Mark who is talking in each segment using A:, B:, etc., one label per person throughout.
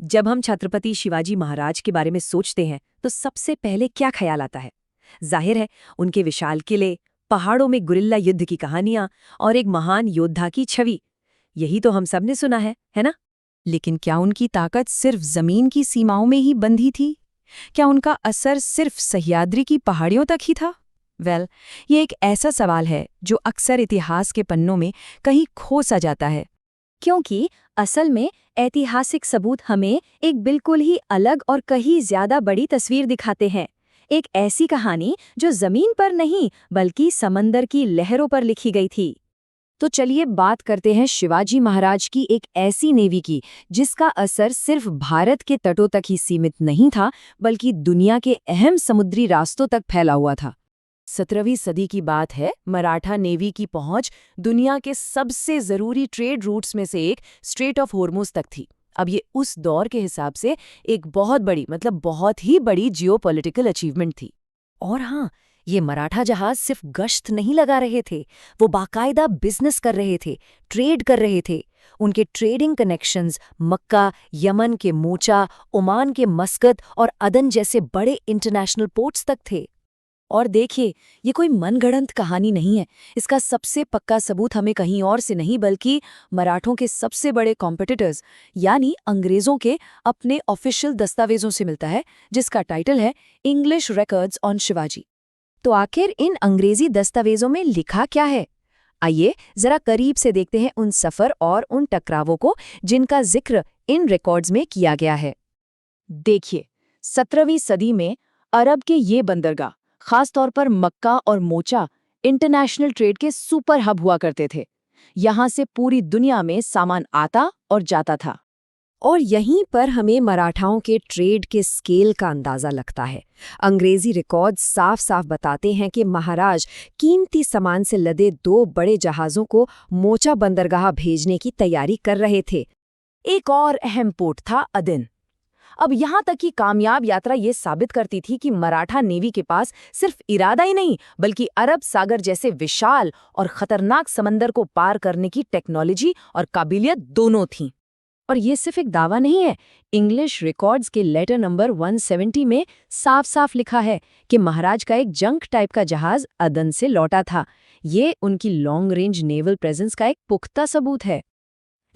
A: जब हम छत्रपति शिवाजी महाराज के बारे में सोचते हैं तो सबसे पहले क्या ख्याल आता है? जाहिर है, उनके विशाल किले, पहाड़ों में गुरिल्ला युद्ध की कहानियां और एक महान योद्धा की छवि। यही तो हम सब ने सुना है ना?
B: लेकिन क्या उनकी ताकत सिर्फ जमीन की सीमाओं में ही बंधी थी? क्या उनका असर सिर्फ सह्याद्री की पहाड़ियों तक ही था? ये एक ऐसा सवाल है जो अक्सर इतिहास के पन्नों में कहीं खो सा जाता है।
A: क्योंकि असल में ऐतिहासिक सबूत हमें एक बिल्कुल ही अलग और कहीं ज्यादा बड़ी तस्वीर दिखाते हैं। एक ऐसी कहानी जो जमीन पर नहीं बल्कि समंदर की लहरों पर लिखी गई थी। तो चलिए बात करते हैं शिवाजी महाराज की एक ऐसी नेवी की जिसका असर सिर्फ भारत के तटों तक ही सीमित नहीं था बल्कि दुनिया के अहम समुद्री रास्तों तक फैला हुआ था।
B: 17वीं सदी की बात है। मराठा नेवी की पहुंच दुनिया के सबसे जरूरी ट्रेड रूट्स में से एक स्ट्रेट ऑफ होर्मुज तक थी। अब ये उस दौर के हिसाब से एक बहुत बड़ी बहुत ही बड़ी जियोपॉलिटिकल अचीवमेंट थी।
A: और हाँ, ये मराठा जहाज सिर्फ गश्त नहीं लगा रहे थे, वो बाकायदा बिजनेस कर रहे थे, ट्रेड कर रहे थे। उनके ट्रेडिंग कनेक्शंस मक्का, यमन के मोचा, ओमान के मस्कत और अदन जैसे बड़े इंटरनेशनल पोर्ट्स तक थे। और देखिए, ये कोई मनगढ़ंत कहानी नहीं है। इसका सबसे पक्का सबूत हमें कहीं और से नहीं बल्कि मराठों के सबसे बड़े कॉम्पिटिटर्स यानी अंग्रेजों के अपने ऑफिशियल दस्तावेजों से मिलता है, जिसका टाइटल है इंग्लिश रिकॉर्ड्स ऑन शिवाजी। तो आखिर इन अंग्रेजी दस्तावेजों में लिखा क्या है? आइए जरा करीब से देखते हैं उन सफर और उन टकरावों को जिनका जिक्र इन रिकॉर्ड्स में किया गया है। देखिए, 17वीं सदी में अरब के ये बंदरगाह, खासतौर पर मक्का और मोचा, इंटरनेशनल ट्रेड के सुपर हब हुआ करते थे। यहाँ से पूरी दुनिया में सामान आता और जाता था। और यहीं पर हमें मराठाओं के ट्रेड के स्केल का अंदाजा लगता है। अंग्रेजी रिकॉर्ड्स साफ साफ बताते हैं कि महाराज कीमती सामान से लदे 2 बड़े जहाज़ों को मोचा बंदरगाह भेजने की तैयारी कर रहे थे। एक और अहम पोर्ट था अदन। अब यहाँ तक कि कामयाब यात्रा ये साबित करती थी कि मराठा नेवी के पास सिर्फ इरादा ही नहीं बल्कि अरब सागर जैसे विशाल और खतरनाक समंदर को पार करने की टेक्नोलॉजी और काबिलियत दोनों थीं। और ये सिर्फ एक दावा नहीं है। इंग्लिश रिकॉर्ड्स के लेटर नंबर 170 में साफ साफ लिखा है कि महाराज का एक जंक टाइप का जहाज अदन से लौटा था। ये उनकी लॉन्ग रेंज नेवल प्रेजेंस का एक पुख्ता सबूत है।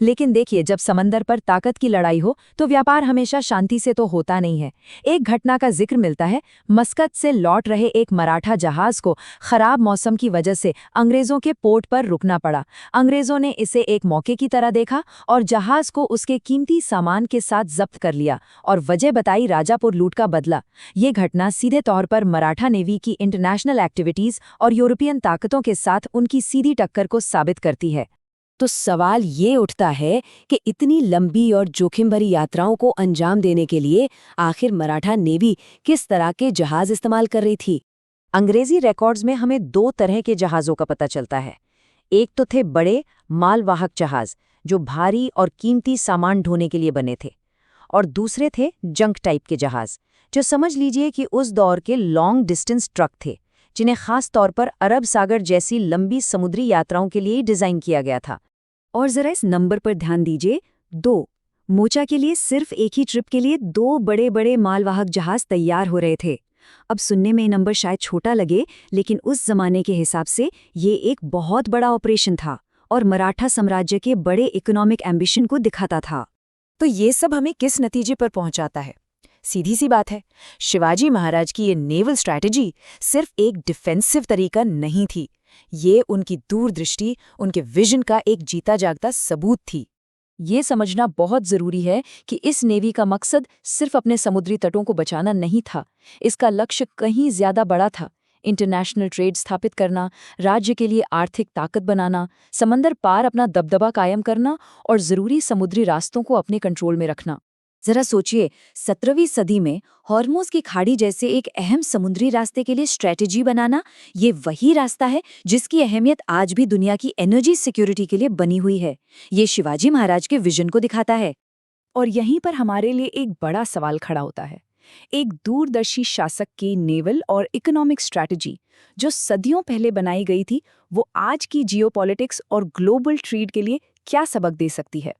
A: लेकिन देखिए, जब समंदर पर ताकत की लड़ाई हो तो व्यापार हमेशा शांति से तो होता नहीं है। एक घटना का जिक्र मिलता है। मस्कत से लौट रहे एक मराठा जहाज को खराब मौसम की वजह से अंग्रेजों के पोर्ट पर रुकना पड़ा। अंग्रेजों ने इसे एक मौके की तरह देखा और जहाज को उसके कीमती सामान के साथ जब्त कर लिया और वजह बताई राजापुर लूट का बदला। ये घटना सीधे तौर पर मराठा नेवी की इंटरनेशनल एक्टिविटीज और यूरोपियन ताकतों के साथ उनकी सीधी टक्कर को साबित करती है। तो सवाल ये उठता है कि इतनी लंबी और जोखिम भरी यात्राओं को अंजाम देने के लिए आखिर मराठा नेवी किस तरह के जहाज इस्तेमाल कर रही थी? अंग्रेजी रिकॉर्ड्स में हमें 2 तरह के जहाज़ों का पता चलता है। एक तो थे बड़े मालवाहक जहाज जो भारी और कीमती सामान ढोने के लिए बने थे, और दूसरे थे जंक टाइप के जहाज जो समझ लीजिए कि उस दौर के लॉन्ग डिस्टेंस ट्रक थे, जिन्हें खास तौर पर अरब सागर जैसी लंबी समुद्री यात्राओं के लिए डिजाइन किया गया था। और जरा इस नंबर पर ध्यान दीजिए, 2। मोचा के लिए सिर्फ एक ही ट्रिप के लिए 2 बड़े बड़े मालवाहक जहाज तैयार हो रहे थे। अब सुनने में ये नंबर शायद छोटा लगे, लेकिन उस जमाने के हिसाब से ये एक बहुत बड़ा ऑपरेशन था और मराठा साम्राज्य के बड़े इकोनॉमिक एम्बिशन को दिखाता था।
B: तो ये सब हमें किस नतीजे पर पहुंचाता है? सीधी सी बात है, शिवाजी महाराज की ये नेवल स्ट्रैटेजी सिर्फ एक डिफेंसिव तरीका नहीं थी। ये उनकी दूरदृष्टि, उनके विजन का एक जीता जागता सबूत थी। ये समझना बहुत जरूरी है कि इस नेवी का मकसद सिर्फ अपने समुद्री तटों को बचाना नहीं था। इसका लक्ष्य कहीं ज्यादा बड़ा था। इंटरनेशनल ट्रेड स्थापित करना, राज्य के लिए आर्थिक ताकत बनाना, समंदर पार अपना दबदबा कायम करना और जरूरी समुद्री रास्तों को अपने कंट्रोल में रखना। जरा सोचिए, 17वीं सदी में हॉर्मुज की खाड़ी जैसे एक अहम समुद्री रास्ते के लिए स्ट्रेटेजी बनाना, ये वही रास्ता है जिसकी अहमियत आज भी दुनिया की एनर्जी सिक्योरिटी के लिए बनी हुई है। ये शिवाजी महाराज के विजन को दिखाता है।
A: और यहीं पर हमारे लिए एक बड़ा सवाल खड़ा होता है। एक दूरदर्शी शासक की नेवल और इकोनॉमिक स्ट्रैटेजी जो सदियों पहले बनाई गई थी, वो आज की जियोपॉलिटिक्स और ग्लोबल ट्रेड के लिए क्या सबक दे सकती है?